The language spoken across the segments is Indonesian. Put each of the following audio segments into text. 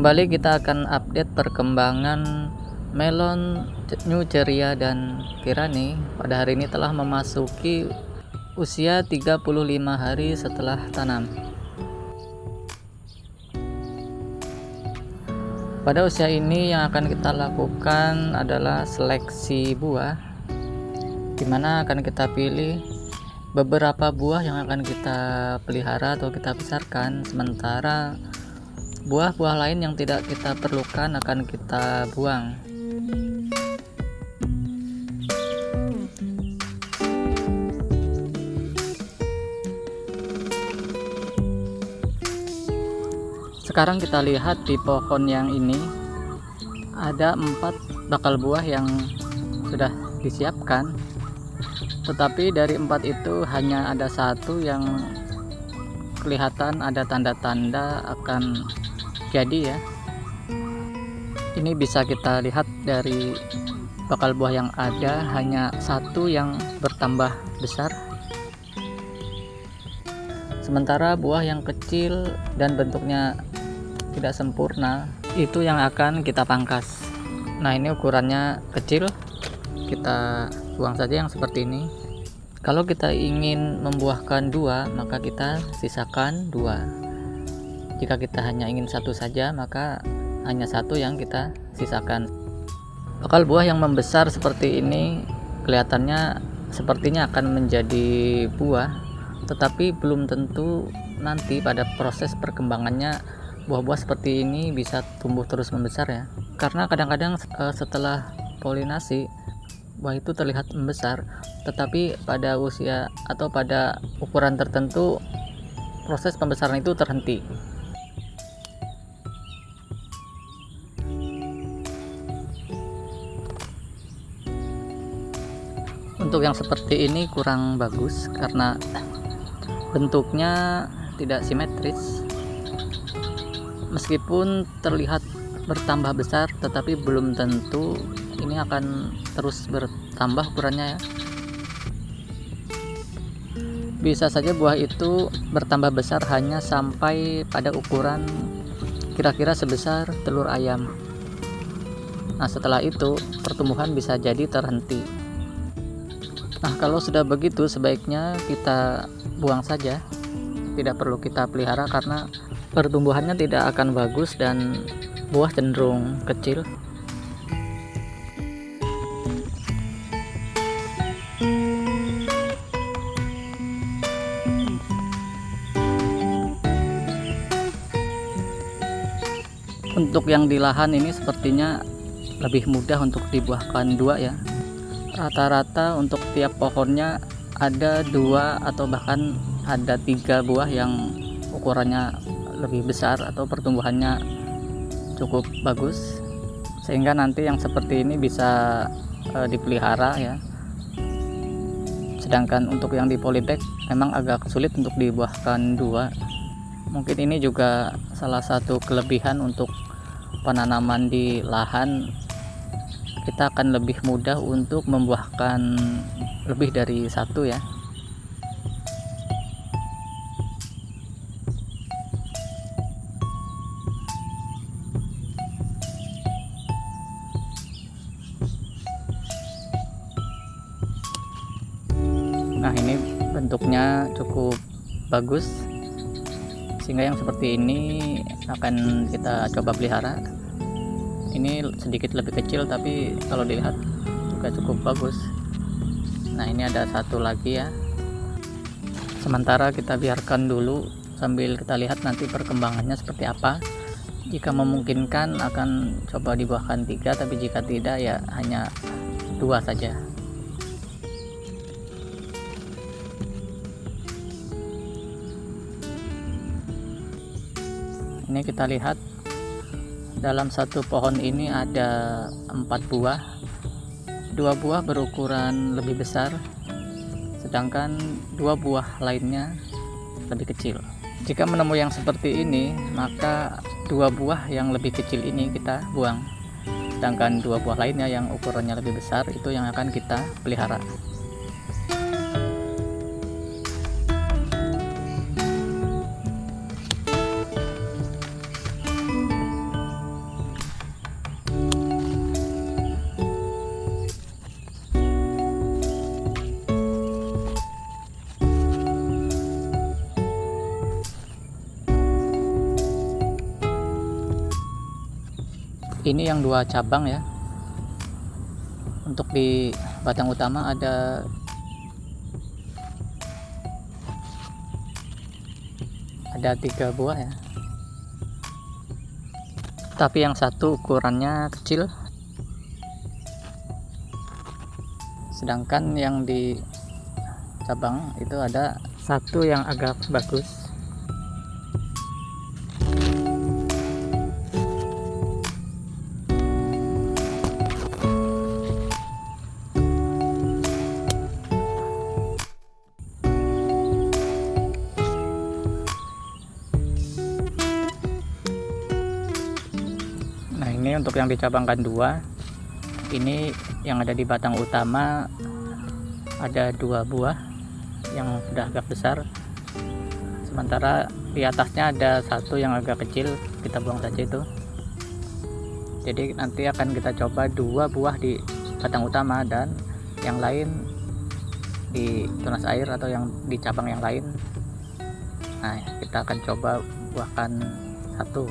Kembali kita akan update perkembangan melon New Ceria dan Kirani. Pada hari ini telah memasuki usia 35 hari setelah tanam. Pada usia ini yang akan kita lakukan adalah seleksi buah, dimana akan kita pilih beberapa buah yang akan kita pelihara atau kita besarkan, sementara buah-buah lain yang tidak kita perlukan akan kita buang. Sekarang kita lihat di pohon yang ini ada 4 bakal buah yang sudah disiapkan, tetapi dari 4 itu hanya ada 1 yang kelihatan ada tanda-tanda akan jadi ya. Ini bisa kita lihat dari bakal buah yang ada, hanya 1 yang bertambah besar, sementara buah yang kecil dan bentuknya tidak sempurna itu yang akan kita pangkas. Nah, ini ukurannya kecil, kita buang saja yang seperti ini. Kalau kita ingin membuahkan 2, maka kita sisakan 2. Jika kita hanya ingin 1 saja, maka hanya 1 yang kita sisakan. Bakal buah yang membesar seperti ini kelihatannya sepertinya akan menjadi buah, tetapi belum tentu nanti pada proses perkembangannya buah-buah seperti ini bisa tumbuh terus membesar ya. Karena kadang-kadang setelah polinasi buah itu terlihat membesar, tetapi pada usia atau pada ukuran tertentu proses pembesaran itu terhenti. Untuk yang seperti ini kurang bagus karena bentuknya tidak simetris. Meskipun terlihat bertambah besar, tetapi belum tentu ini akan terus bertambah ukurannya ya. Bisa saja buah itu bertambah besar hanya sampai pada ukuran kira-kira sebesar telur ayam. Nah, setelah itu pertumbuhan bisa jadi terhenti. Nah, kalau sudah begitu sebaiknya kita buang saja, tidak perlu kita pelihara karena pertumbuhannya tidak akan bagus dan buah cenderung kecil. Untuk yang di lahan ini sepertinya lebih mudah untuk dibuahkan 2 ya. Rata-rata untuk tiap pohonnya ada 2 atau bahkan ada 3 buah yang ukurannya lebih besar atau pertumbuhannya cukup bagus, sehingga nanti yang seperti ini bisa dipelihara ya. Sedangkan untuk yang di polybag memang agak sulit untuk dibuahkan 2. Mungkin ini juga salah satu kelebihan untuk penanaman di lahan, kita akan lebih mudah untuk membuahkan lebih dari 1 ya. Nah, ini bentuknya cukup bagus, sehingga yang seperti ini akan kita coba pelihara. Ini sedikit lebih kecil, tapi kalau dilihat juga cukup bagus. Nah, ini ada 1 lagi ya. Sementara kita biarkan dulu sambil kita lihat nanti perkembangannya seperti apa. Jika memungkinkan akan coba dibuahkan 3, tapi jika tidak ya hanya 2 saja. Ini kita lihat dalam 1 pohon ini ada 4 buah. 2 buah berukuran lebih besar, sedangkan 2 buah lainnya lebih kecil. Jika menemui yang seperti ini, maka 2 buah yang lebih kecil ini kita buang, sedangkan 2 buah lainnya yang ukurannya lebih besar itu yang akan kita pelihara. Ini yang 2 cabang ya. Untuk di batang utama ada 3 buah ya. Tapi yang satu ukurannya kecil. Sedangkan yang di cabang itu ada satu yang agak bagus. Nah, ini untuk yang dicabangkan 2. Ini yang ada di batang utama ada 2 buah yang sudah agak besar. Sementara di atasnya ada satu yang agak kecil, kita buang saja itu. Jadi nanti akan kita coba 2 buah di batang utama dan yang lain di tunas air atau yang di cabang yang lain. Nah, kita akan coba buahkan satu.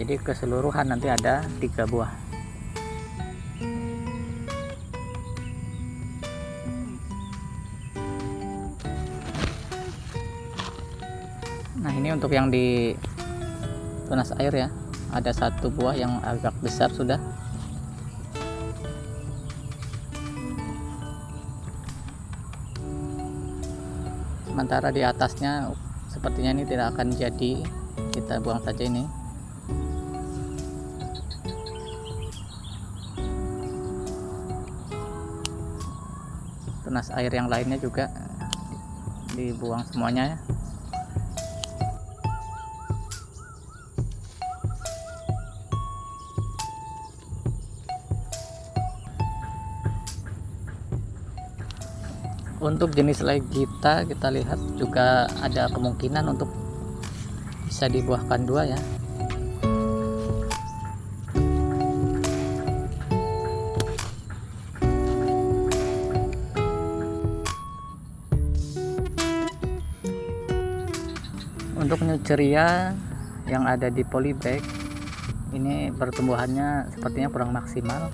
Jadi keseluruhan nanti ada 3 buah. Nah, ini untuk yang di tunas air ya, ada 1 buah yang agak besar sudah. Sementara di atasnya sepertinya ini tidak akan jadi, kita buang saja ini. Tunas air yang lainnya juga dibuang semuanya ya. Untuk jenis lagi kita lihat juga ada kemungkinan untuk bisa dibuahkan 2 ya. Untuk new ceria yang ada di polybag ini pertumbuhannya sepertinya kurang maksimal.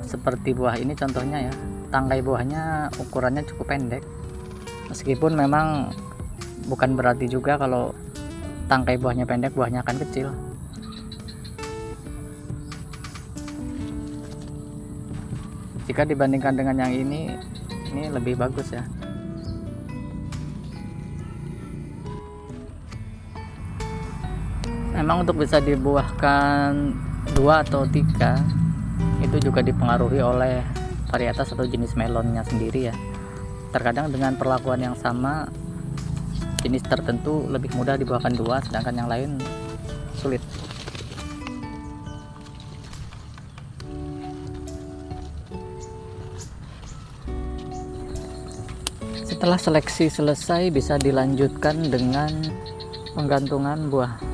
Seperti buah ini contohnya ya, tangkai buahnya ukurannya cukup pendek. Meskipun memang bukan berarti juga kalau tangkai buahnya pendek buahnya akan kecil. Jika dibandingkan dengan yang ini lebih bagus ya. Memang untuk bisa dibuahkan 2 atau 3 itu juga dipengaruhi oleh varietas atau jenis melonnya sendiri ya. Terkadang dengan perlakuan yang sama, jenis tertentu lebih mudah dibuahkan 2, sedangkan yang lain sulit. Setelah seleksi selesai, bisa dilanjutkan dengan penggantungan buah.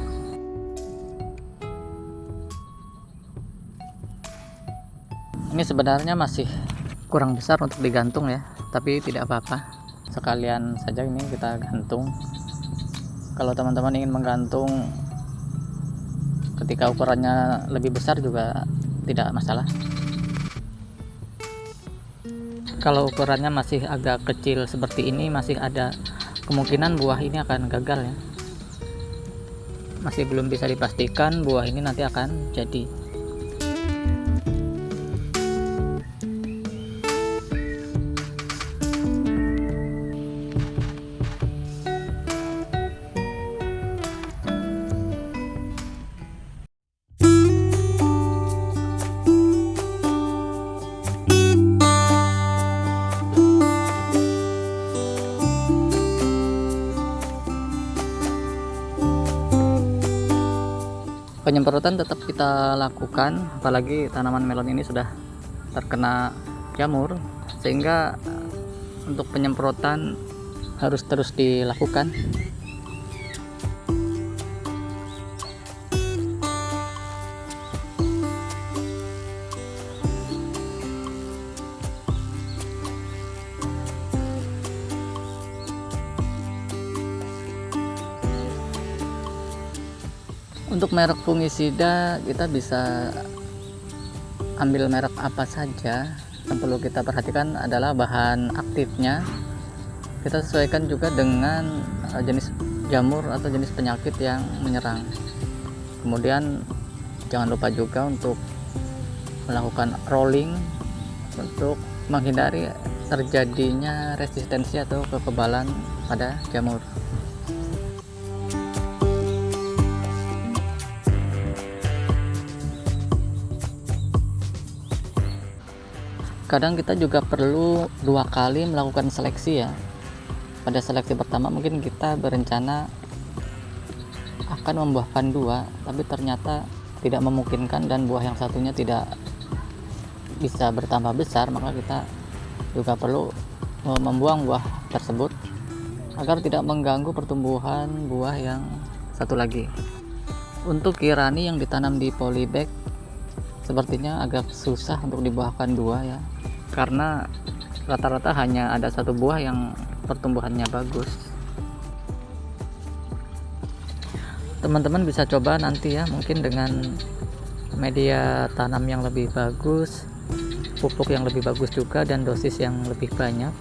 Ini sebenarnya masih kurang besar untuk digantung ya, tapi tidak apa-apa, sekalian saja ini kita gantung. Kalau teman-teman ingin menggantung ketika ukurannya lebih besar juga tidak masalah. Kalau ukurannya masih agak kecil seperti ini, masih ada kemungkinan buah ini akan gagal ya. Masih belum bisa dipastikan buah ini nanti akan jadi. Penyemprotan tetap kita lakukan, apalagi tanaman melon ini sudah terkena jamur, sehingga untuk penyemprotan harus terus dilakukan. Untuk merek fungisida kita bisa ambil merek apa saja. Yang perlu kita perhatikan adalah bahan aktifnya. Kita sesuaikan juga dengan jenis jamur atau jenis penyakit yang menyerang. Kemudian jangan lupa juga untuk melakukan rolling untuk menghindari terjadinya resistensi atau kekebalan pada jamur. Kadang kita juga perlu 2 kali melakukan seleksi ya. Pada seleksi pertama mungkin kita berencana akan membuahkan 2, tapi ternyata tidak memungkinkan dan buah yang satunya tidak bisa bertambah besar, maka kita juga perlu membuang buah tersebut agar tidak mengganggu pertumbuhan buah yang satu lagi. Untuk kirani yang ditanam di polybag sepertinya agak susah untuk dibuahkan 2 ya, karena rata-rata hanya ada 1 buah yang pertumbuhannya bagus. Teman-teman bisa coba nanti ya, mungkin dengan media tanam yang lebih bagus, pupuk yang lebih bagus juga, dan dosis yang lebih banyak,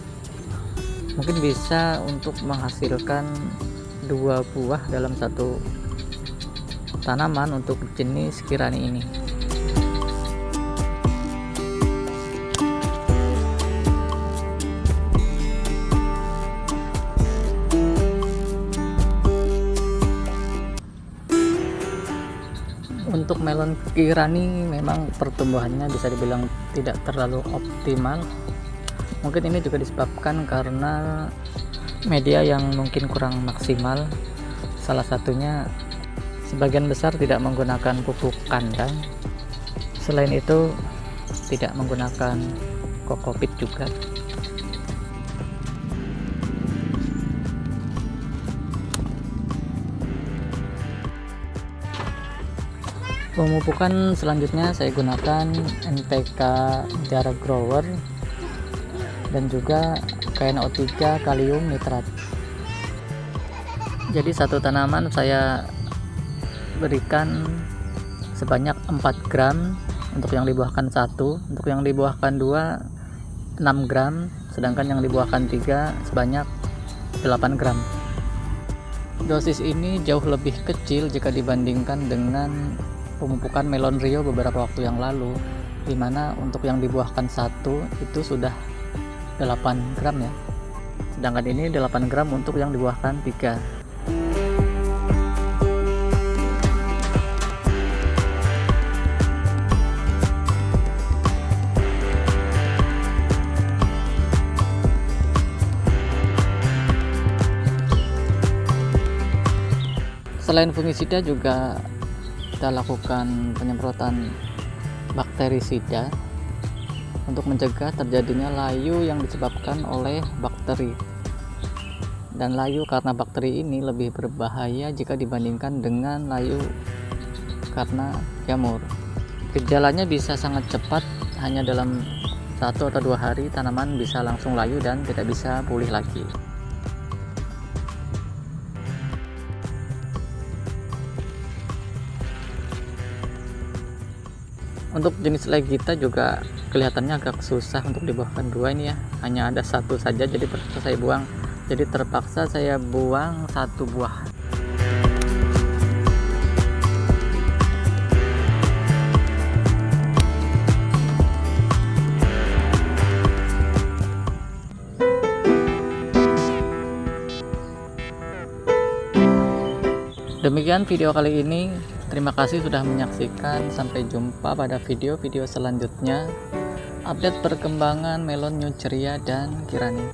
mungkin bisa untuk menghasilkan 2 buah dalam 1 tanaman untuk jenis kirani ini. Untuk melon kirani memang pertumbuhannya bisa dibilang tidak terlalu optimal. Mungkin ini juga disebabkan karena media yang mungkin kurang maksimal. Salah satunya sebagian besar tidak menggunakan pupuk kandang. Selain itu tidak menggunakan kokopit juga. Pemupukan selanjutnya saya gunakan NPK Jara Grower dan juga KNO3 kalium nitrat. Jadi 1 tanaman saya berikan sebanyak 4 gram untuk yang dibuahkan 1, untuk yang dibuahkan 2 6 gram, sedangkan yang dibuahkan 3 sebanyak 8 gram. Dosis ini jauh lebih kecil jika dibandingkan dengan pemupukan melon Rio beberapa waktu yang lalu, dimana untuk yang dibuahkan 1 itu sudah 8 gram ya, sedangkan ini 8 gram untuk yang dibuahkan 3. Selain fungisida juga kita lakukan penyemprotan bakterisida untuk mencegah terjadinya layu yang disebabkan oleh bakteri. Dan layu karena bakteri ini lebih berbahaya jika dibandingkan dengan layu karena jamur. Gejalanya bisa sangat cepat, hanya dalam 1 atau 2 hari tanaman bisa langsung layu dan tidak bisa pulih lagi. Untuk jenis legita juga kelihatannya agak susah untuk dibuahkan 2 ini ya, hanya ada 1 saja, jadi terpaksa saya buang 1 buah. Demikian video kali ini. Terima kasih sudah menyaksikan. Sampai jumpa pada video-video selanjutnya. Update perkembangan melon New Ceria dan Kirani.